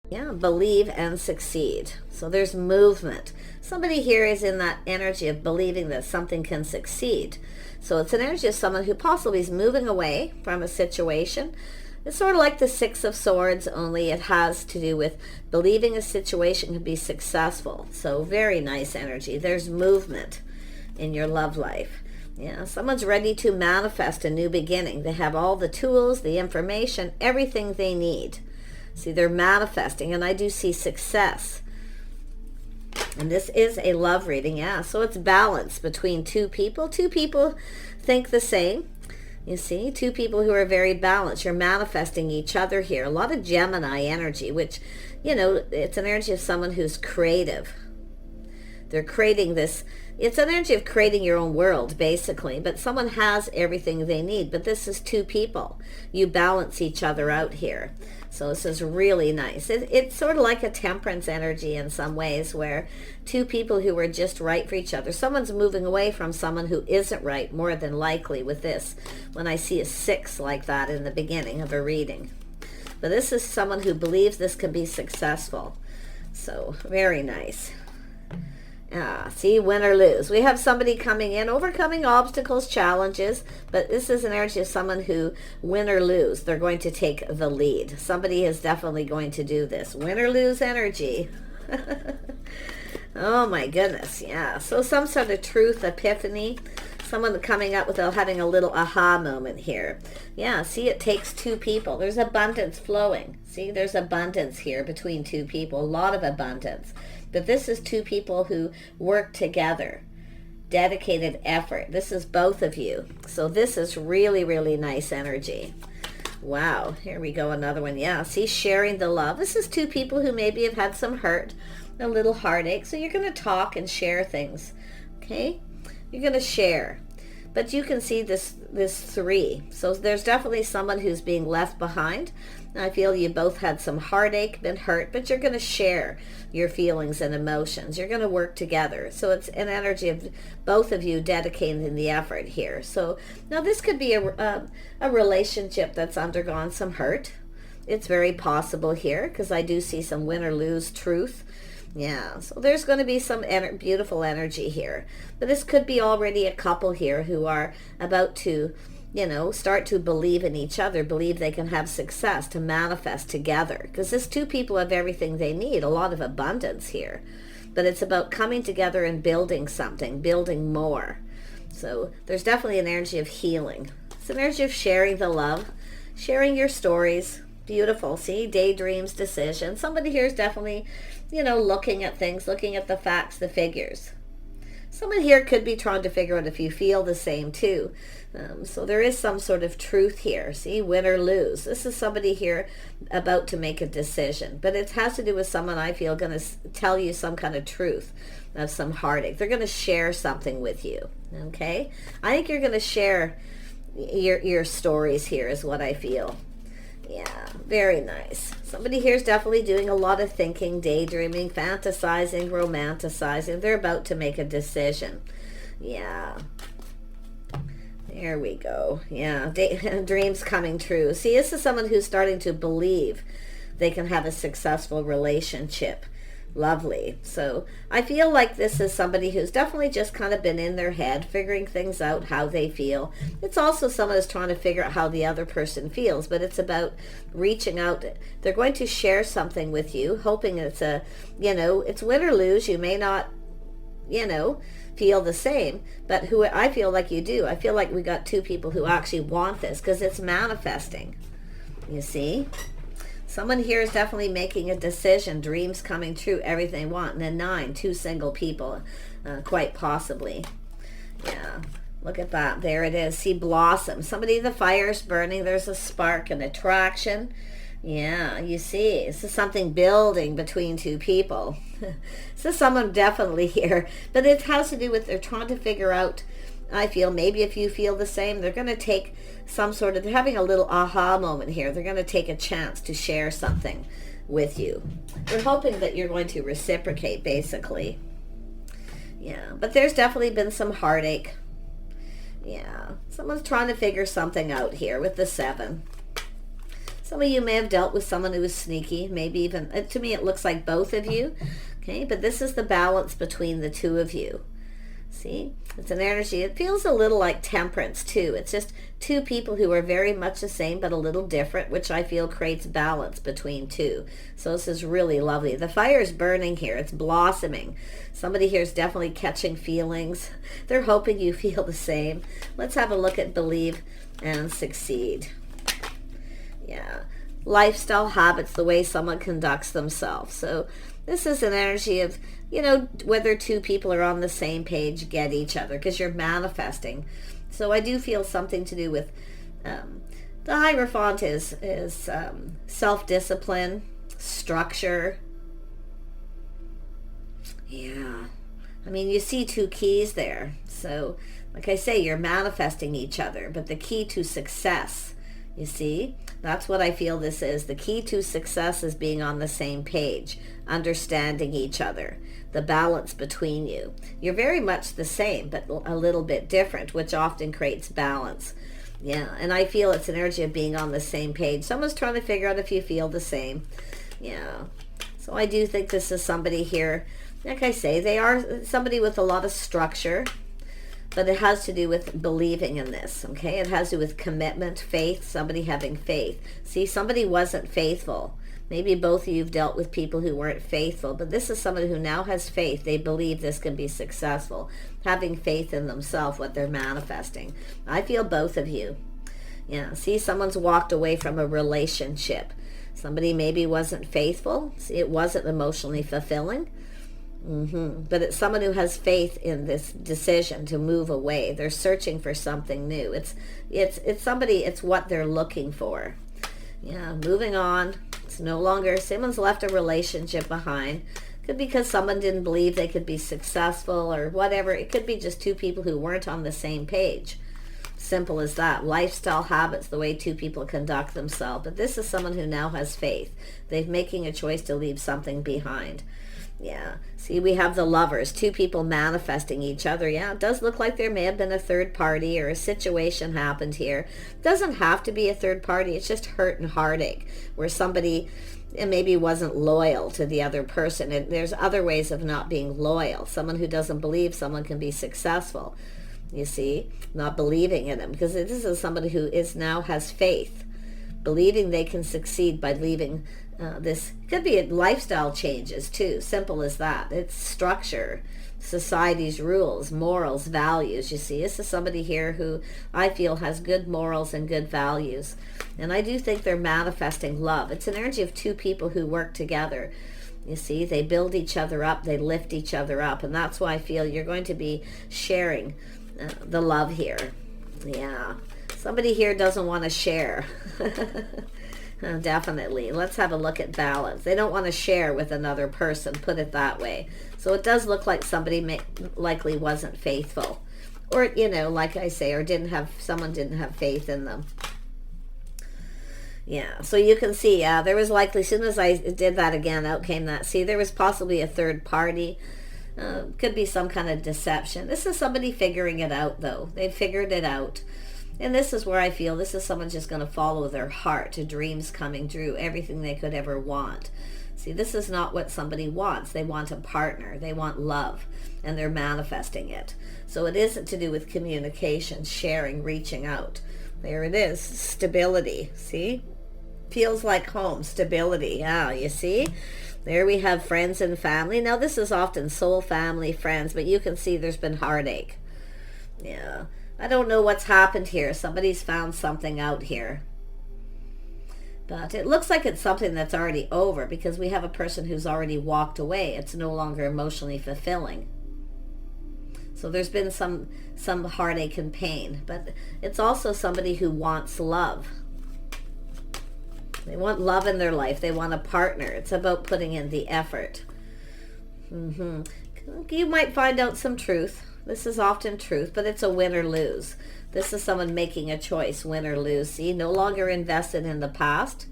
Yeah, believe and succeed. So there's movement. Somebody here is in that energy of believing that something can succeed. So it's an energy of someone who possibly is moving away from a situation. It's sort of like the Six of Swords, only it has to do with believing a situation can be successful. So very nice energy. There's movement in your love life. Yeah, someone's ready to manifest a new beginning. They have all the tools, the information, everything they need. See, they're manifesting, and I do see success. And this is a love reading, yeah. So it's balance between two people. Two people think the same. You see, two people who are very balanced. You're manifesting each other here. A lot of Gemini energy, which, it's an energy of someone who's creative. They're creating this. It's an energy of creating your own world, basically. But someone has everything they need. But this is two people. You balance each other out here. So this is really nice. It's sort of like a temperance energy in some ways, where two people who are just right for each other. Someone's moving away from someone who isn't right, more than likely, with this. When I see a 6 like that in the beginning of a reading. But this is someone who believes this can be successful. So very nice. See, win or lose. We have somebody coming in, overcoming obstacles, challenges, but this is an energy of someone who, win or lose, they're going to take the lead. Somebody is definitely going to do this. Win or lose energy. Oh my goodness, yeah. So some sort of truth, epiphany, someone coming up with having a little aha moment here. Yeah, see, it takes two people. There's abundance flowing. See, there's abundance here between two people, a lot of abundance. But this is two people who work together, dedicated effort. This is both of you. So this is really, really nice energy. Wow, here we go, another one. Yeah, see, sharing the love. This is two people who maybe have had some hurt, a little heartache. So you're going to talk and share things, okay? You're going to share. But you can see this 3. So there's definitely someone who's being left behind. I feel you both had some heartache, been hurt, but you're going to share your feelings and emotions. You're going to work together. So it's an energy of both of you dedicating the effort here. So now this could be a relationship that's undergone some hurt. It's very possible here, because I do see some win or lose truth. Yeah, so there's going to be some beautiful energy here. But this could be already a couple here who are about to, start to believe in each other, believe they can have success, to manifest together. Because this two people have everything they need, a lot of abundance here. But it's about coming together and building something, building more. So there's definitely an energy of healing. It's an energy of sharing the love, sharing your stories. Beautiful. See, daydreams, decisions. Somebody here is definitely, looking at things, looking at the facts, the figures. Someone here could be trying to figure out if you feel the same too. So there is some sort of truth here. See, win or lose. This is somebody here about to make a decision. But it has to do with someone, I feel, going to tell you some kind of truth of some heartache. They're going to share something with you. Okay? I think you're going to share your stories here is what I feel. Yeah, very nice. Somebody here is definitely doing a lot of thinking, daydreaming, fantasizing, romanticizing. They're about to make a decision. Yeah. There we go. Yeah, dreams coming true. See, this is someone who's starting to believe they can have a successful relationship. Lovely. So I feel like this is somebody who's definitely just kind of been in their head, figuring things out, how they feel. It's also someone who's trying to figure out how the other person feels, but it's about reaching out. They're going to share something with you, hoping it's it's win or lose. You may not, feel the same, but who I feel like you do. I feel like we got two people who actually want this, because it's manifesting. You see? Someone here is definitely making a decision, dreams coming true, everything they want. And then 9, 2 single people, quite possibly. Yeah, look at that. There it is. See, blossom. Somebody, the fire's burning. There's a spark, an attraction. Yeah, you see, this is something building between two people. This is someone definitely here. But it has to do with they're trying to figure out, I feel, maybe if you feel the same, they're going to take some sort of, they're having a little aha moment here. They're going to take a chance to share something with you. They're hoping that you're going to reciprocate, basically. Yeah, but there's definitely been some heartache. Yeah, someone's trying to figure something out here with the 7. Some of you may have dealt with someone who was sneaky, maybe even, to me it looks like both of you. Okay, but this is the balance between the two of you. See, it's an energy. It feels a little like temperance too. It's just two people who are very much the same but a little different, which I feel creates balance between two. So this is really lovely. The fire is burning here. It's blossoming. Somebody here is definitely catching feelings. They're hoping you feel the same. Let's have a look at believe and succeed. Yeah, lifestyle habits, the way someone conducts themselves. So this is an energy of, you know, whether two people are on the same page, get each other, because you're manifesting. So I do feel something to do with the Hierophant is self-discipline, structure. Yeah, I mean, you see two keys there. So like I say, you're manifesting each other, but the key to success, you see, that's what I feel this is. The key to success is being on the same page, understanding each other, the balance between you. You're very much the same, but a little bit different, which often creates balance. Yeah, and I feel it's an energy of being on the same page. Someone's trying to figure out if you feel the same. Yeah, so I do think this is somebody here, like I say, they are somebody with a lot of structure, but it has to do with believing in this, okay? It has to do with commitment, faith, somebody having faith. See, somebody wasn't faithful. Maybe both of you have dealt with people who weren't faithful, but this is somebody who now has faith. They believe this can be successful, having faith in themselves, what they're manifesting. I feel both of you. Yeah, see, someone's walked away from a relationship. Somebody maybe wasn't faithful. See, it wasn't emotionally fulfilling. But it's someone who has faith in this decision to move away. They're searching for something new. It's somebody, it's what they're looking for. Yeah, moving on. It's no longer, someone's left a relationship behind. Could be because someone didn't believe they could be successful or whatever. It could be just two people who weren't on the same page. Simple as that. Lifestyle habits, the way two people conduct themselves. But this is someone who now has faith. They're making a choice to leave something behind. Yeah, see, we have the Lovers, two people manifesting each other. Yeah, it does look like there may have been a third party or a situation happened here. It doesn't have to be a third party. It's just hurt and heartache where somebody maybe wasn't loyal to the other person. And there's other ways of not being loyal. Someone who doesn't believe someone can be successful, you see, not believing in them, because this is somebody who now has faith, believing they can succeed by leaving this. Could be lifestyle changes too, simple as that. It's structure, society's rules, morals, values. You see, this is somebody here who I feel has good morals and good values, and I do think they're manifesting love. It's an energy of two people who work together. You see, they build each other up, they lift each other up, and that's why I feel you're going to be sharing the love here. Yeah, somebody here doesn't want to share. Definitely. Let's have a look at balance. They don't want to share with another person, put it that way. So it does look like somebody likely wasn't faithful, or, you know, like I say, or someone didn't have faith in them. Yeah, so you can see, there was likely, as soon as I did that again, out came that. See, there was possibly a third party. Could be some kind of deception. This is somebody figuring it out, though. They figured it out. And this is where I feel this is someone just going to follow their heart to dreams coming true, everything they could ever want. See, this is not what somebody wants. They want a partner. They want love, and they're manifesting it. So it isn't to do with communication, sharing, reaching out. There it is, stability. See? Feels like home, stability. Yeah, you see? There we have friends and family. Now, this is often soul family, friends, but you can see there's been heartache. Yeah. I don't know what's happened here. Somebody's found something out here. But it looks like it's something that's already over, because we have a person who's already walked away. It's no longer emotionally fulfilling. So there's been some heartache and pain. But it's also somebody who wants love. They want love in their life. They want a partner. It's about putting in the effort. You might find out some truth. This is often truth, but it's a win or lose. This is someone making a choice, win or lose. See, no longer invested in the past.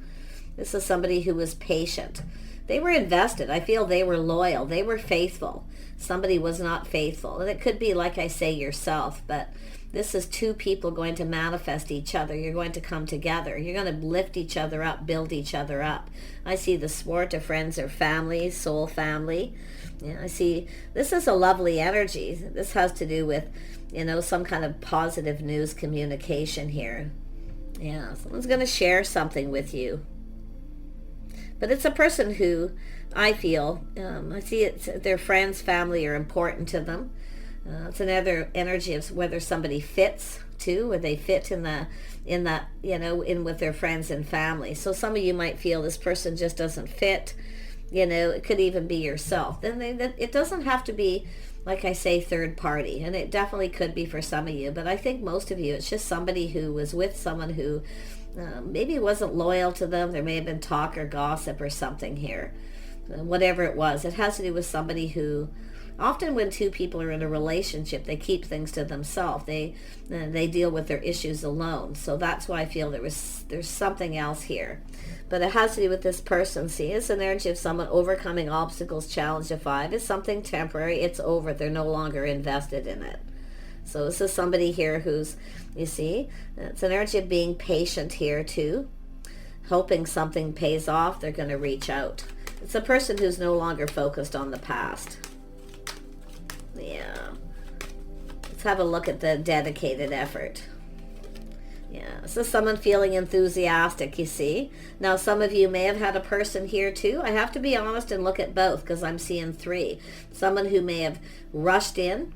This is somebody who was patient. They were invested. I feel they were loyal. They were faithful. Somebody was not faithful. And it could be, like I say, yourself, but this is two people going to manifest each other. You're going to come together. You're going to lift each other up, build each other up. I see the sport of friends or family, soul family. Yeah, I see this is a lovely energy. This has to do with, you know, some kind of positive news communication here. Yeah, someone's going to share something with you. But it's a person who I feel, I see it's their friends, family are important to them. It's another energy of whether somebody fits too, where they fit in that, you know, in with their friends and family. So some of you might feel this person just doesn't fit. You know, it could even be yourself. Then it doesn't have to be, like I say, third party, and it definitely could be for some of you. But I think most of you, it's just somebody who was with someone who maybe wasn't loyal to them. There may have been talk or gossip or something here. Whatever it was, it has to do with somebody who, often when two people are in a relationship, they keep things to themselves. They deal with their issues alone. So that's why I feel there's something else here. But it has to do with this person. See, it's an energy of someone overcoming obstacles. Challenge of 5 is something temporary. It's over. They're no longer invested in it. So this is somebody here who's, you see, it's an energy of being patient here too. Hoping something pays off. They're going to reach out. It's a person who's no longer focused on the past. Yeah. Let's have a look at the dedicated effort. Yeah, so someone feeling enthusiastic, you see. Now, some of you may have had a person here too. I have to be honest and look at both because I'm seeing 3. Someone who may have rushed in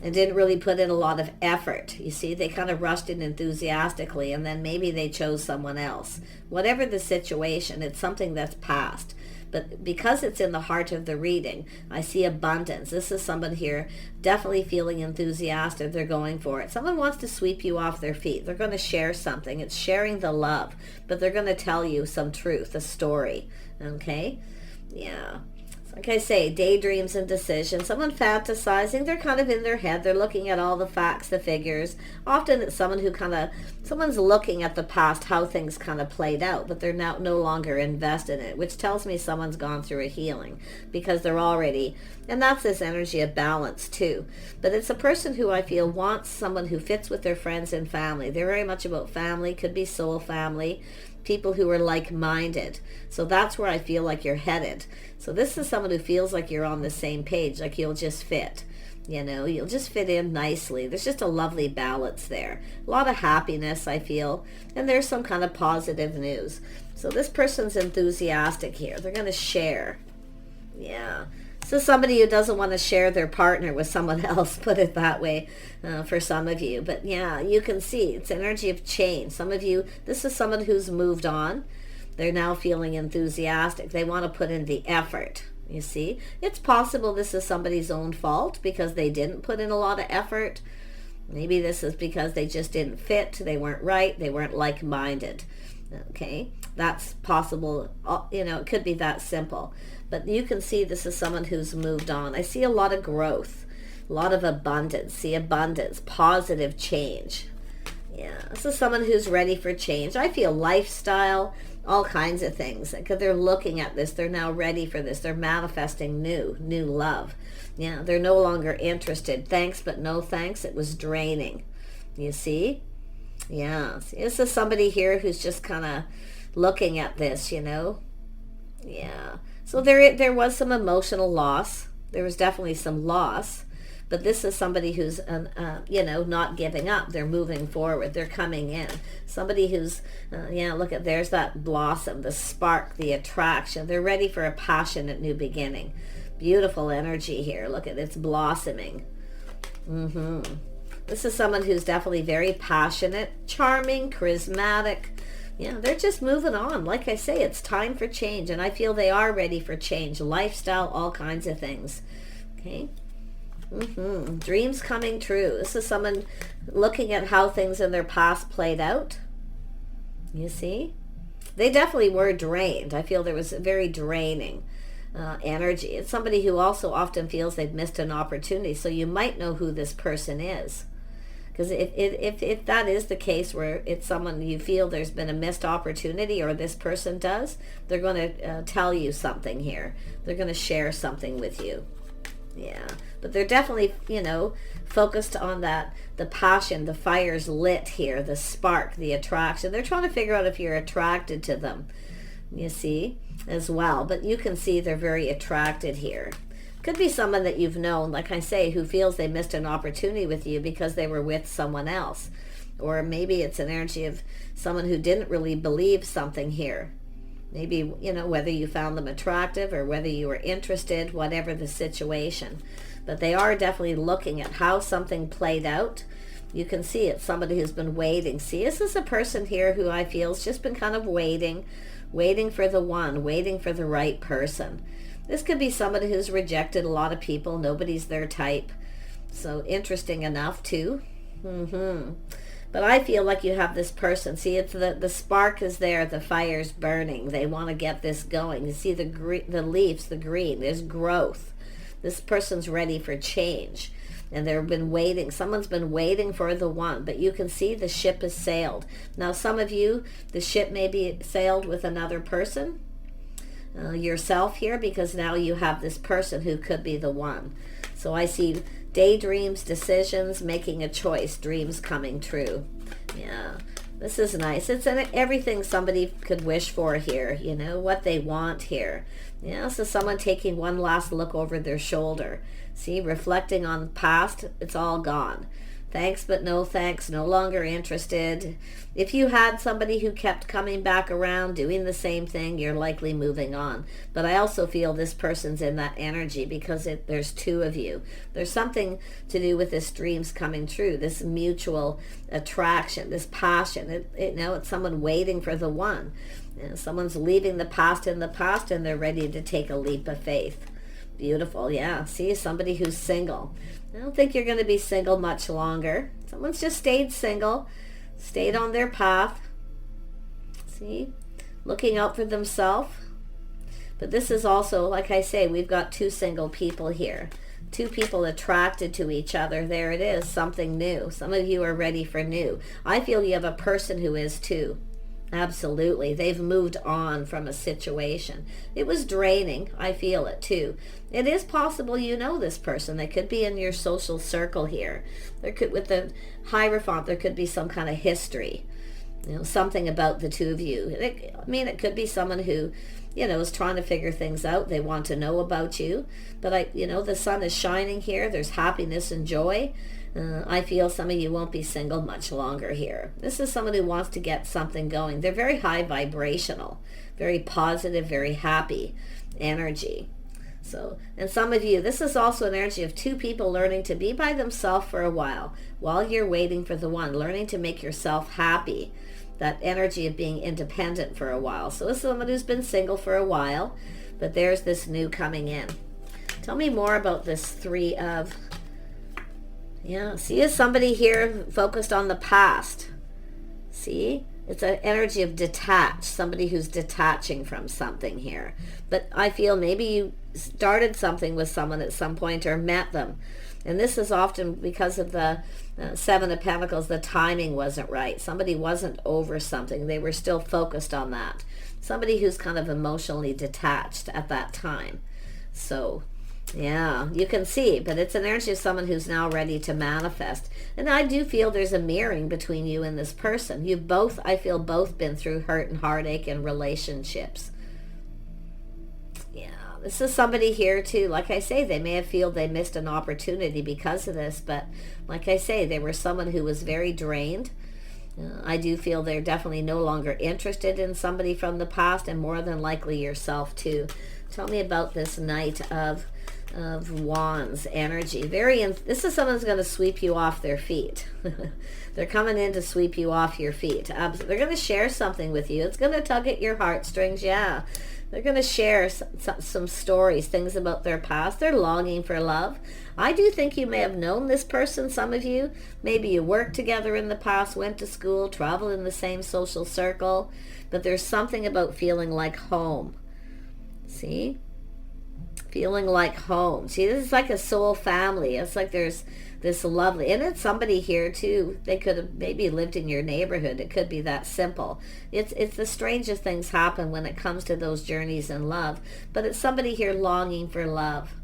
and didn't really put in a lot of effort. You see, they kind of rushed in enthusiastically and then maybe they chose someone else. Whatever the situation, it's something that's past. But because it's in the heart of the reading, I see abundance. This is someone here definitely feeling enthusiastic. They're going for it. Someone wants to sweep you off their feet. They're going to share something. It's sharing the love. But they're going to tell you some truth, a story. Okay? Yeah. Like I say, daydreams and decisions. Someone fantasizing. They're kind of in their head. They're looking at all the facts, the figures. Often it's someone who someone's looking at the past, how things kind of played out, but they're now no longer invested in it, which tells me someone's gone through a healing because they're already, and that's this energy of balance too. But it's a person who I feel wants someone who fits with their friends and family. They're very much about family, could be soul family, people who are like-minded. So that's where I feel like you're headed. So this is someone who feels like you're on the same page, like you'll just fit. You know, you'll just fit in nicely. There's just a lovely balance there. A lot of happiness, I feel. And there's some kind of positive news. So this person's enthusiastic here. They're going to share. Yeah. So somebody who doesn't want to share their partner with someone else, put it that way, for some of you. But yeah, you can see it's energy of change. Some of you, this is someone who's moved on. They're now feeling enthusiastic. They want to put in the effort. You see, it's possible this is somebody's own fault because they didn't put in a lot of effort. Maybe this is because they just didn't fit. They weren't right. They weren't like-minded. Okay, that's possible. You know, it could be that simple. But you can see this is someone who's moved on. I see a lot of growth, a lot of abundance. See abundance, positive change. Yeah, this is someone who's ready for change. I feel lifestyle, all kinds of things. Because they're looking at this, they're now ready for this. They're manifesting new love. Yeah, they're no longer interested. Thanks, but no thanks. It was draining. You see? Yeah, see, this is somebody here who's just kind of looking at this, you know? Yeah. So there was some emotional loss. There was definitely some loss. But this is somebody who's, you know, not giving up. They're moving forward. They're coming in. Somebody who's, yeah, look at, there's that blossom, the spark, the attraction. They're ready for a passionate new beginning. Beautiful energy here. Look at, it's blossoming. This is someone who's definitely very passionate, charming, charismatic. Yeah, they're just moving on. Like I say, it's time for change. And I feel they are ready for change. Lifestyle, all kinds of things. Okay. Dreams coming true. This is someone looking at how things in their past played out. You see? They definitely were drained. I feel there was a very draining energy. It's somebody who also often feels they've missed an opportunity. So you might know who this person is. Because if that is the case where it's someone you feel there's been a missed opportunity, or this person does, they're going to tell you something here. They're going to share something with you. Yeah, but they're definitely, focused on that, the passion, the fire's lit here, the spark, the attraction. They're trying to figure out if you're attracted to them, you see, as well. But you can see they're very attracted here. Could be someone that you've known, like I say, who feels they missed an opportunity with you because they were with someone else. Or maybe it's an energy of someone who didn't really believe something here. Maybe, whether you found them attractive or whether you were interested, whatever the situation. But they are definitely looking at how something played out. You can see it's somebody who's been waiting. See, this is a person here who I feel has just been kind of waiting for the one, waiting for the right person. This could be somebody who's rejected a lot of people. Nobody's their type. So interesting enough, too. But I feel like you have this person. See, it's the spark is there. The fire's burning. They want to get this going. You see the leaves, the green. There's growth. This person's ready for change. And they've been waiting. Someone's been waiting for the one. But you can see the ship has sailed. Now, some of you, the ship may be sailed with another person. Yourself here, because now you have this person who could be the one. So I see daydreams, decisions, making a choice, dreams coming true. Yeah, this is nice. It's everything somebody could wish for here, what they want here. Yeah, so someone taking one last look over their shoulder. See, reflecting on the past, it's all gone. Thanks, but no thanks, no longer interested. If you had somebody who kept coming back around, doing the same thing, you're likely moving on. But I also feel this person's in that energy because there's two of you. There's something to do with this dreams coming true, this mutual attraction, this passion. It's someone waiting for the one. Someone's leaving the past in the past and they're ready to take a leap of faith. Beautiful, yeah. See, somebody who's single. I don't think you're going to be single much longer. Someone's just stayed single, stayed on their path. See, looking out for themselves. But this is also, like I say, we've got two single people here. Two people attracted to each other. There it is, something new. Some of you are ready for new. I feel you have a person who is too. Absolutely. They've moved on from a situation. It was draining. I feel it too. It is possible you know this person. They could be in your social circle here. With the Hierophant, there could be some kind of history. Something about the two of you. It could be someone who, is trying to figure things out. They want to know about you. But the sun is shining here. There's happiness and joy. I feel some of you won't be single much longer here. This is someone who wants to get something going. They're very high vibrational, very positive, very happy energy. So, and some of you, this is also an energy of two people learning to be by themselves for a while you're waiting for the one, learning to make yourself happy. That energy of being independent for a while. So this is someone who's been single for a while, but there's this new coming in. Tell me more about this Three of... Yeah, see, is somebody here focused on the past. See, it's an energy of detached, somebody who's detaching from something here. But I feel maybe you started something with someone at some point or met them. And this is often because of the Seven of Pentacles, the timing wasn't right. Somebody wasn't over something. They were still focused on that. Somebody who's kind of emotionally detached at that time. So... yeah, you can see, but it's an energy of someone who's now ready to manifest. And I do feel there's a mirroring between you and this person. You've both, I feel, both been through hurt and heartache in relationships. Yeah, this is somebody here too. Like I say, they may have feel they missed an opportunity because of this, but like I say, they were someone who was very drained. I do feel they're definitely no longer interested in somebody from the past, and more than likely yourself too. Tell me about this Knight of Wands energy. This is someone's going to sweep you off their feet. They're coming in to sweep you off your feet. They're going to share something with you. It's going to tug at your heartstrings. Yeah, they're going to share some stories, things about their past. They're longing for love. I do think you may have known this person, some of you. Maybe you worked together in the past, went to school, traveled in the same social circle, but there's something about feeling like home. See? Feeling like home. See, this is like a soul family. It's like there's this lovely, and it's somebody here too. They could have maybe lived in your neighborhood. It could be that simple. It's the strangest things happen when it comes to those journeys in love. But it's somebody here longing for love.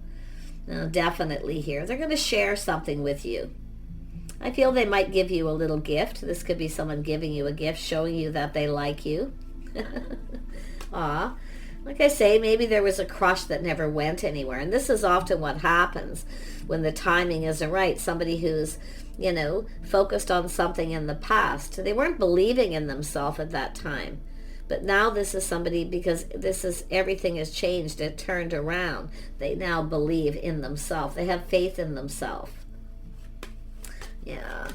No, definitely here. They're going to share something with you. I feel they might give you a little gift. This could be someone giving you a gift, showing you that they like you. Aw. Like I say, maybe there was a crush that never went anywhere. And this is often what happens when the timing isn't right. Somebody who's, focused on something in the past. They weren't believing in themselves at that time. But now this is somebody, because everything has changed. It turned around. They now believe in themselves. They have faith in themselves. Yeah.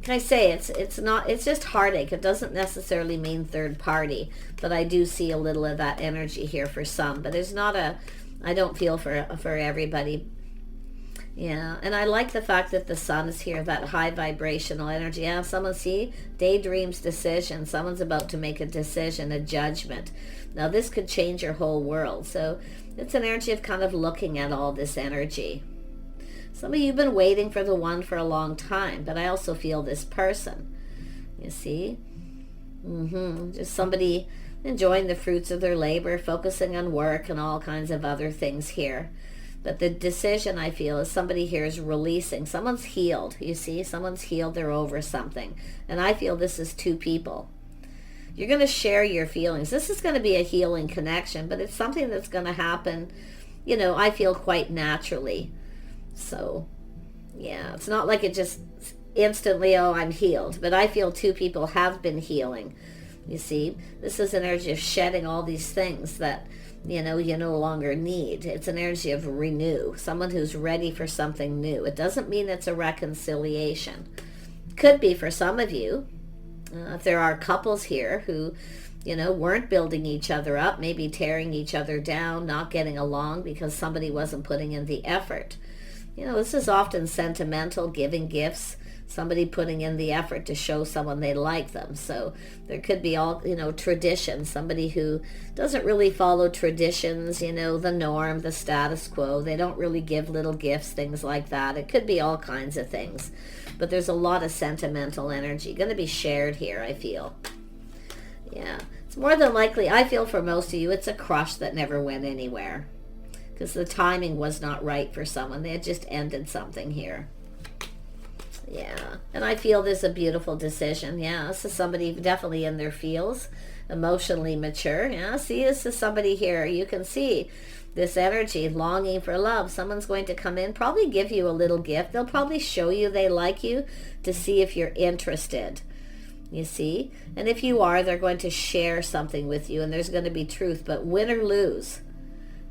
Can I say it's just heartache. It doesn't necessarily mean third party, but I do see a little of that energy here for some. But there's not I don't feel for everybody. Yeah, and I like the fact that the sun is here, that high vibrational energy. Yeah, someone, see, daydreams, decision. Someone's about to make a decision, a judgment. Now this could change your whole world. So it's an energy of kind of looking at all this energy. Some of you have been waiting for the one for a long time, but I also feel this person. You see? Just somebody enjoying the fruits of their labor, focusing on work and all kinds of other things here. But the decision, I feel, is somebody here is releasing. Someone's healed, you see? Someone's healed, they're over something. And I feel this is two people. You're going to share your feelings. This is going to be a healing connection, but it's something that's going to happen, I feel quite naturally. So, yeah, it's not like it just instantly, oh, I'm healed. But I feel two people have been healing. You see, this is an energy of shedding all these things that, you no longer need. It's an energy of renew. Someone who's ready for something new. It doesn't mean it's a reconciliation. Could be for some of you. If there are couples here who, weren't building each other up, maybe tearing each other down, not getting along because somebody wasn't putting in the effort. This is often sentimental, giving gifts, somebody putting in the effort to show someone they like them. So there could be all, tradition, somebody who doesn't really follow traditions, the norm, the status quo. They don't really give little gifts, things like that. It could be all kinds of things. But there's a lot of sentimental energy going to be shared here, I feel. Yeah. It's more than likely, I feel for most of you, it's a crush that never went anywhere. Because the timing was not right for someone. They had just ended something here. Yeah. And I feel there's a beautiful decision. Yeah. This is somebody definitely in their feels. Emotionally mature. Yeah. See, this is somebody here. You can see this energy, longing for love. Someone's going to come in, probably give you a little gift. They'll probably show you they like you to see if you're interested. You see? And if you are, they're going to share something with you and there's going to be truth. But win or lose,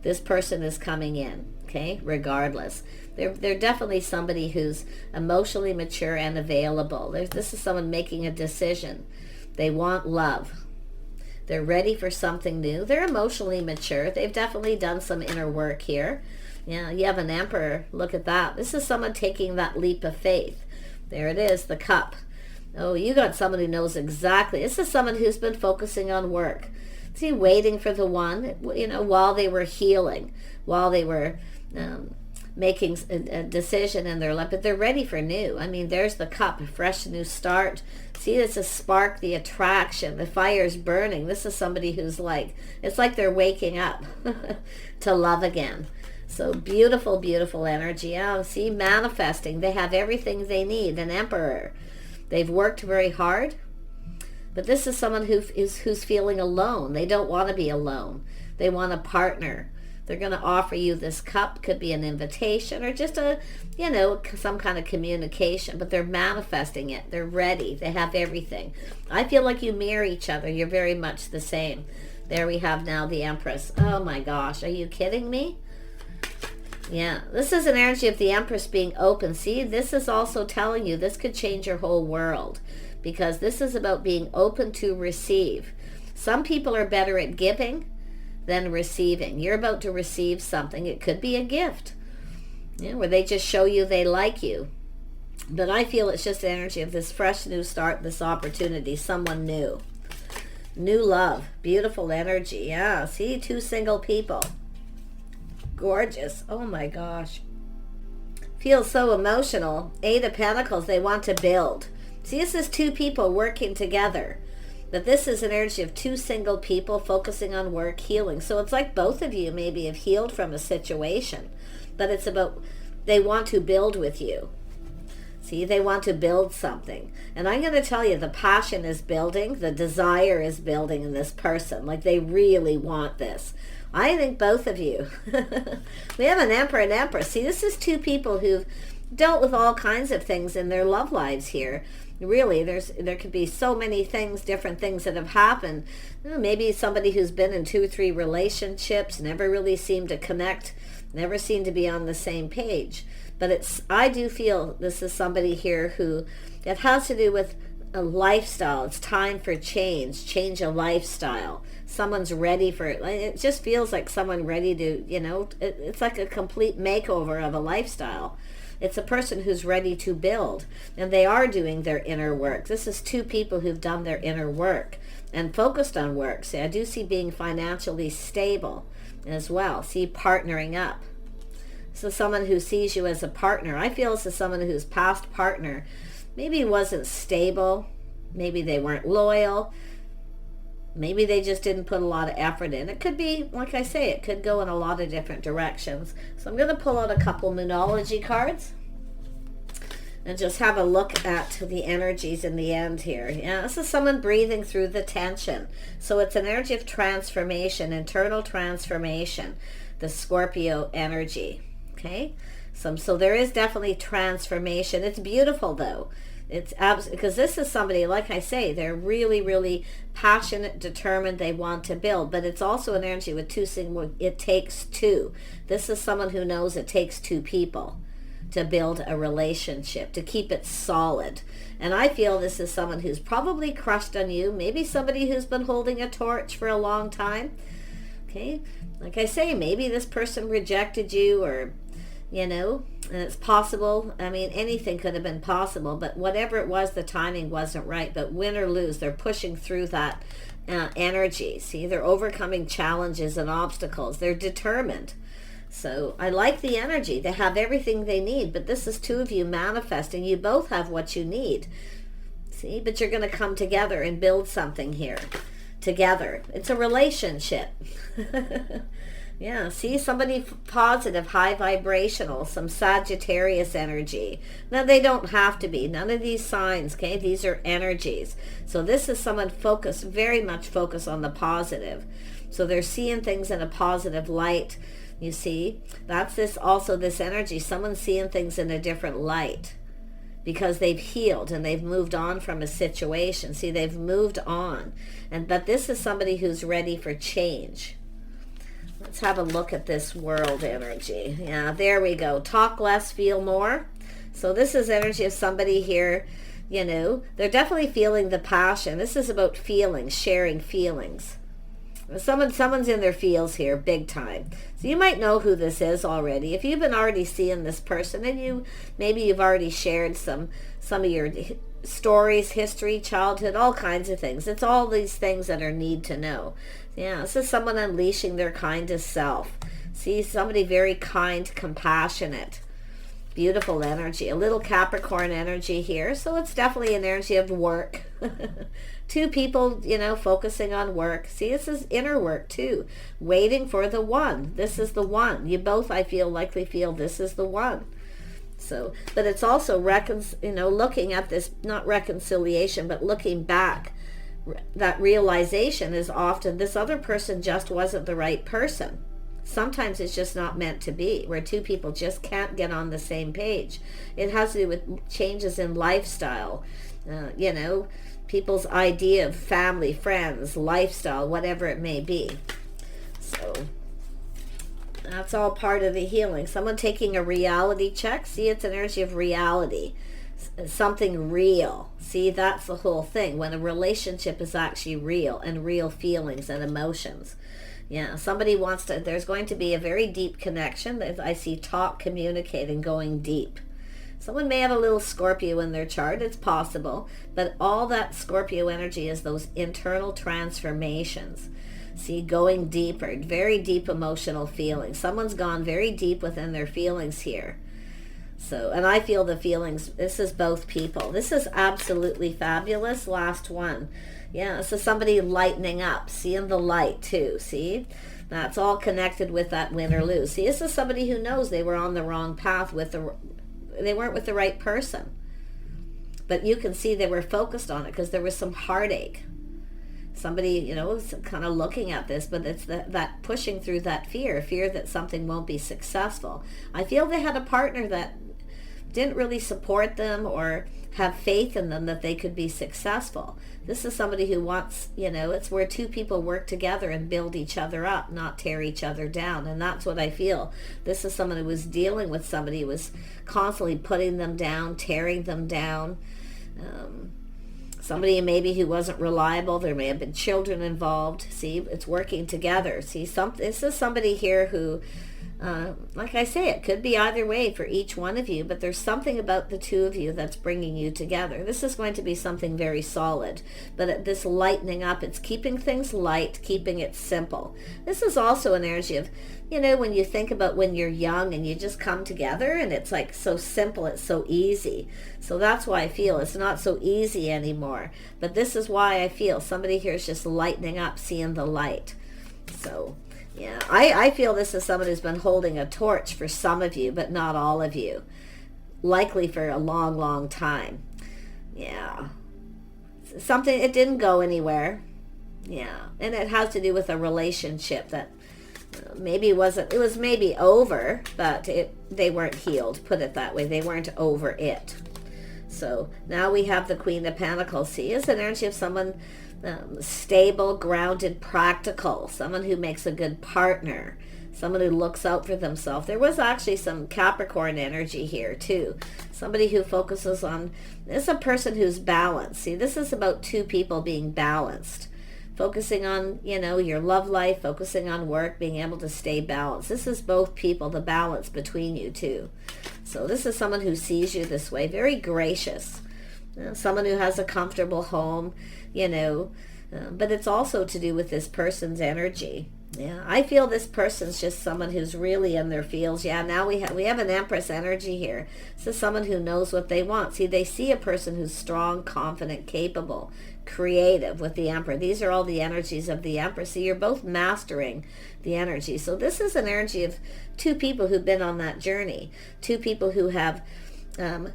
this person is coming in, okay, regardless. They're definitely somebody who's emotionally mature and available. This is someone making a decision. They want love. They're ready for something new. They're emotionally mature. They've definitely done some inner work here. Yeah, you have an Emperor. Look at that. This is someone taking that leap of faith. There it is, the cup. Oh, you got someone who knows exactly. This is someone who's been focusing on work. See, waiting for the one, while they were healing, while they were making a decision in their life, but they're ready for new. I mean, there's the cup, a fresh new start. See, it's a spark, the attraction, the fire's burning. This is somebody who's it's like they're waking up to love again. So beautiful, beautiful energy. Oh, see, manifesting. They have everything they need, an Emperor. They've worked very hard. But this is someone who's feeling alone. They don't want to be alone. They want a partner. They're going to offer you this cup. Could be an invitation or just some kind of communication. But they're manifesting it. They're ready. They have everything. I feel like you mirror each other. You're very much the same. There we have now the Empress. Oh my gosh. Are you kidding me? Yeah. This is an energy of the Empress being open. See, this is also telling you this could change your whole world. Because this is about being open to receive. Some people are better at giving than receiving. You're about to receive something. It could be a gift, where they just show you they like you. But I feel it's just the energy of this fresh new start, this opportunity, someone new. New love, beautiful energy. Yeah, see, two single people. Gorgeous. Oh my gosh. Feels so emotional. 8 of Pentacles, they want to build. See, this is two people working together. But this is an energy of two single people focusing on work, healing. So it's like both of you maybe have healed from a situation, but it's about they want to build with you. See, they want to build something. And I'm going to tell you, the passion is building, the desire is building in this person. Like they really want this. I think both of you. We have an Emperor and Empress. See, this is two people who've dealt with all kinds of things in their love lives here. Really, there could be so many things, different things that have happened. Maybe somebody who's been in 2 or 3 relationships, never really seemed to connect, never seemed to be on the same page. But I do feel this is somebody here who, it has to do with a lifestyle. It's time for change a lifestyle. Someone's ready for it. It just feels like someone ready to, it's like a complete makeover of a lifestyle. It's a person who's ready to build, and they are doing their inner work. This is two people who've done their inner work and focused on work. See, I do see being financially stable as well. See, partnering up. So someone who sees you as a partner. I feel this is someone whose past partner maybe wasn't stable. Maybe they weren't loyal. Maybe they just didn't put a lot of effort in. It could be, like I say, it could go in a lot of different directions. So I'm going to pull out a couple Moonology cards and just have a look at the energies in the end here. Yeah, this is someone breathing through the tension. So it's an energy of transformation, internal transformation, the Scorpio energy. Okay, so there is definitely transformation. It's beautiful though. It's because this is somebody, like I say, they're really, really passionate, determined, they want to build. But it's also an energy with two single, it takes two. This is someone who knows it takes two people to build a relationship, to keep it solid. And I feel this is someone who's probably crushed on you, maybe somebody who's been holding a torch for a long time. Okay, like I say, maybe this person rejected you, or and it's possible. I mean, anything could have been possible, but whatever it was, the timing wasn't right. But win or lose, they're pushing through that energy. See, they're overcoming challenges and obstacles. They're determined. So I like the energy. They have everything they need, but this is two of you manifesting. You both have what you need. See, but you're going to come together and build something here together. It's a relationship. Yeah, see, somebody positive, high vibrational, some Sagittarius energy. Now, they don't have to be. None of these signs, okay? These are energies. So this is someone focused, very much focused on the positive. So they're seeing things in a positive light, you see. That's this energy. Someone's seeing things in a different light because they've healed and they've moved on from a situation. See, they've moved on. But this is somebody who's ready for change. Let's have a look at this world energy. Yeah, there we go. Talk less, feel more. So this is energy of somebody here, they're definitely feeling the passion. This is about feelings, sharing feelings. Someone's in their feels here, big time. So you might know who this is already. If you've been already seeing this person, and maybe you've already shared some of your stories, history, childhood, all kinds of things. It's all these things that are need to know. Yeah, this is someone unleashing their kindest self. See, somebody very kind, compassionate, beautiful energy. A little Capricorn energy here. So it's definitely an energy of work. Two people, focusing on work. See, this is inner work too. Waiting for the one. This is the one. You both, I feel, likely feel this is the one. So, but it's also looking at this, not reconciliation, but looking back. That realization is often this other person just wasn't the right person. Sometimes it's just not meant to be, where two people just can't get on the same page. It has to do with changes in lifestyle, people's idea of family, friends, lifestyle, whatever it may be. So that's all part of the healing. Someone taking a reality check. See, it's an energy of reality. Something real. See, that's the whole thing. When a relationship is actually real, and real feelings and emotions. Yeah, somebody wants to, there's going to be a very deep connection. I see talk, communicating, going deep. Someone may have a little Scorpio in their chart. It's possible. But all that Scorpio energy is those internal transformations. See, going deeper, very deep emotional feelings. Someone's gone very deep within their feelings here. So, and I feel the feelings, this is both people. This is absolutely fabulous. Last one. Yeah, so somebody lightening up, seeing the light too, see? That's all connected with that win or lose. See, this is somebody who knows they were on the wrong path they weren't with the right person. But you can see they were focused on it because there was some heartache. Somebody, is kind of looking at this, but it's that pushing through that fear that something won't be successful. I feel they had a partner that didn't really support them or have faith in them that they could be successful. This is somebody who wants, it's where two people work together and build each other up, not tear each other down. And that's what I feel. This is someone who was dealing with somebody who was constantly putting them down, tearing them down. Somebody maybe who wasn't reliable. There may have been children involved. See, it's working together. See, this is somebody here who, like I say, it could be either way for each one of you, but there's something about the two of you that's bringing you together. This is going to be something very solid, but this lightening up, it's keeping things light, keeping it simple. This is also an energy of, when you think about when you're young and you just come together and it's like so simple, it's so easy. So that's why I feel it's not so easy anymore. But this is why I feel somebody here is just lightening up, seeing the light. So yeah, I feel this is someone who's been holding a torch for some of you, but not all of you. Likely for a long, long time. Yeah. Something, it didn't go anywhere. Yeah. And it has to do with a relationship that maybe it was maybe over, but they weren't healed, put it that way. They weren't over it. So now we have the Queen of Pentacles. See, it's an energy of someone stable, grounded, practical, someone who makes a good partner, someone who looks out for themselves. There was actually some Capricorn energy here too. Somebody who focuses on, this is a person who's balanced. See, this is about two people being balanced. Focusing on, your love life, focusing on work, being able to stay balanced. This is both people, the balance between you two. So this is someone who sees you this way, very gracious. Someone who has a comfortable home, but it's also to do with this person's energy. Yeah, I feel this person's just someone who's really in their feels. Yeah, now we have an Empress energy here. This is someone who knows what they want. See, they see a person who's strong, confident, capable, creative with the Emperor. These are all the energies of the Empress. See, you're both mastering the energy. So this is an energy of two people who've been on that journey. Two people who have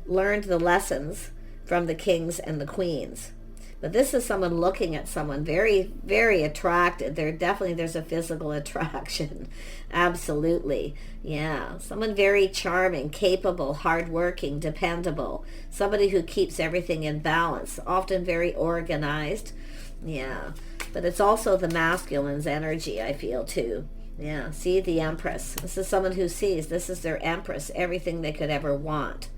learned the lessons from the kings and the queens. But this is someone looking at someone very, very attracted. There's a physical attraction. Absolutely. Yeah. Someone very charming, capable, hardworking, dependable. Somebody who keeps everything in balance. Often very organized. Yeah. But it's also the masculine's energy, I feel, too. Yeah. See, the Empress. This is someone who sees this is their Empress, everything they could ever want.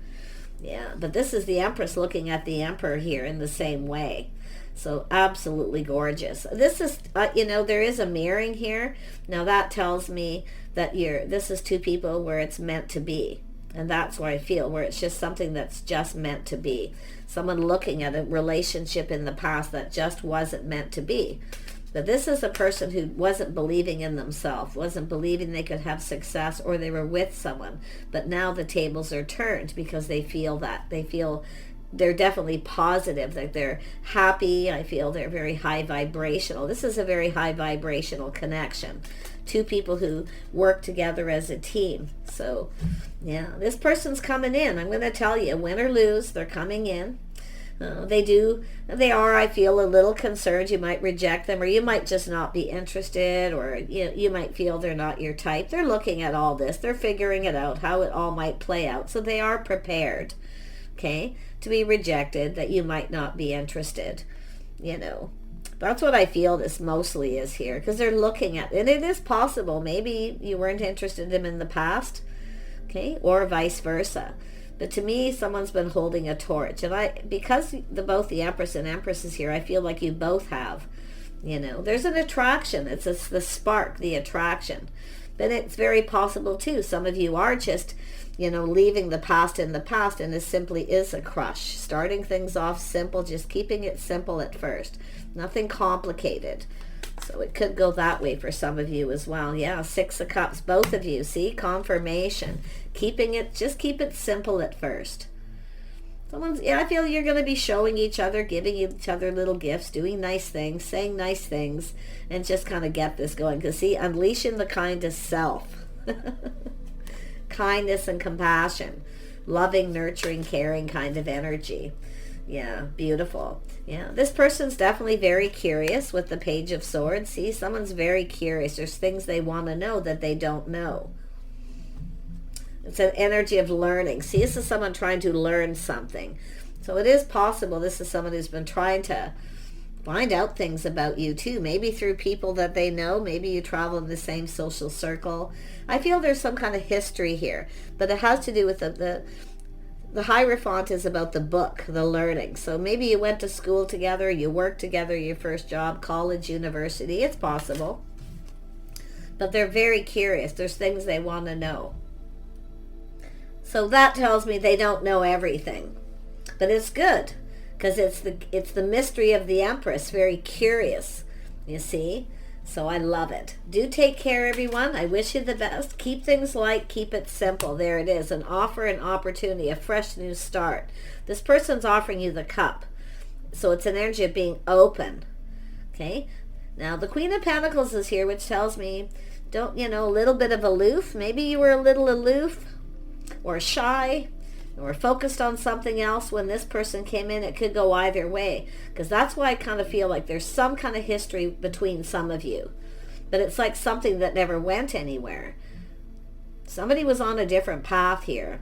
Yeah, but this is the Empress looking at the Emperor here in the same way. So absolutely gorgeous. This is, there is a mirroring here. Now that tells me that this is two people where it's meant to be. And that's where I feel, where it's just something that's just meant to be. Someone looking at a relationship in the past that just wasn't meant to be. But this is a person who wasn't believing in themselves, wasn't believing they could have success, or they were with someone. But now the tables are turned because they feel that. They feel they're definitely positive, that they're happy. I feel they're very high vibrational. This is a very high vibrational connection. Two people who work together as a team. So, yeah, this person's coming in. I'm going to tell you, win or lose, they're coming in. They are, I feel, a little concerned. You might reject them, or you might just not be interested, or you might feel they're not your type. They're looking at all this. They're figuring it out, how it all might play out. So they are prepared, okay, to be rejected, that you might not be interested, That's what I feel this mostly is here, because they're looking at, and it is possible, maybe you weren't interested in them in the past, okay, or vice versa. But to me, someone's been holding a torch. And because both the Empress and Empress is here, I feel like you both have. There's an attraction. It's the spark, the attraction. But it's very possible, too. Some of you are just, leaving the past in the past, and it simply is a crush. Starting things off simple, just keeping it simple at first. Nothing complicated. So it could go that way for some of you as well. Yeah, Six of Cups, both of you. See, confirmation. Just keep it simple at first. I feel you're going to be showing each other, giving each other little gifts, doing nice things, saying nice things, and just kind of get this going. Because see, unleashing the kindest self. Kindness and compassion. Loving, nurturing, caring kind of energy. Yeah, beautiful. Yeah, this person's definitely very curious with the Page of Swords. See, someone's very curious. There's things they want to know that they don't know. It's an energy of learning. See, this is someone trying to learn something. So it is possible this is someone who's been trying to find out things about you too. Maybe through people that they know. Maybe you travel in the same social circle. I feel there's some kind of history here. But it has to do with the Hierophant is about the book, the learning. So maybe you went to school together, you worked together, your first job, college, university. It's possible. But they're very curious. There's things they want to know. So that tells me they don't know everything. But it's good, because it's the mystery of the Empress, very curious, you see? So I love it. Do take care, everyone. I wish you the best. Keep things light, keep it simple. There it is, an offer, an opportunity, a fresh new start. This person's offering you the cup. So it's an energy of being open, okay? Now the Queen of Pentacles is here, which tells me, don't, a little bit of aloof. Maybe you were a little aloof, or shy, or focused on something else when this person came in. It could go either way, because that's why I kind of feel like there's some kind of history between some of you, but it's like something that never went anywhere. Somebody was on a different path here,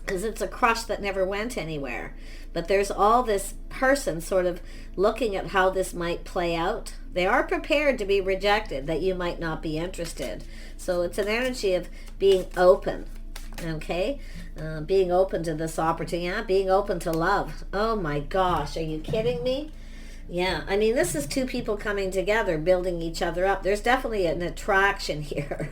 because it's a crush that never went anywhere. But there's all this person sort of looking at how this might play out. They are prepared to be rejected, that you might not be interested. So it's an energy of being open. Okay, being open to this opportunity. Yeah, being open to love. Oh my gosh, are you kidding me? Yeah, I mean, this is two people coming together, building each other up. There's definitely an attraction here.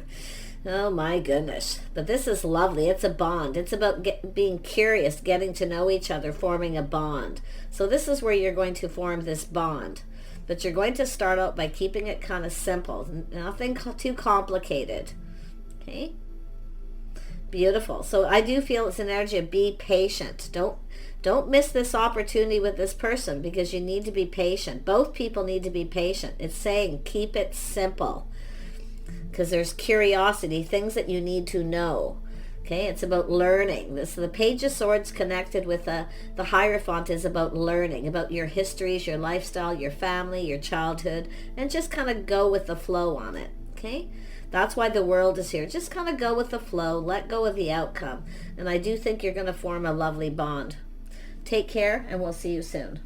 Oh my goodness. But this is lovely. It's a bond. It's about being curious, getting to know each other, forming a bond. So this is where you're going to form this bond. But you're going to start out by keeping it kind of simple. Nothing too complicated. Okay? Beautiful. So I do feel it's an energy of be patient. Don't miss this opportunity with this person, because you need to be patient. Both people need to be patient. It's saying keep it simple, because there's curiosity, things that you need to know. Okay, it's about learning. The Page of Swords connected with the Hierophant is about learning, about your histories, your lifestyle, your family, your childhood, and just kind of go with the flow on it. Okay? That's why the World is here. Just kind of go with the flow. Let go of the outcome. And I do think you're going to form a lovely bond. Take care, and we'll see you soon.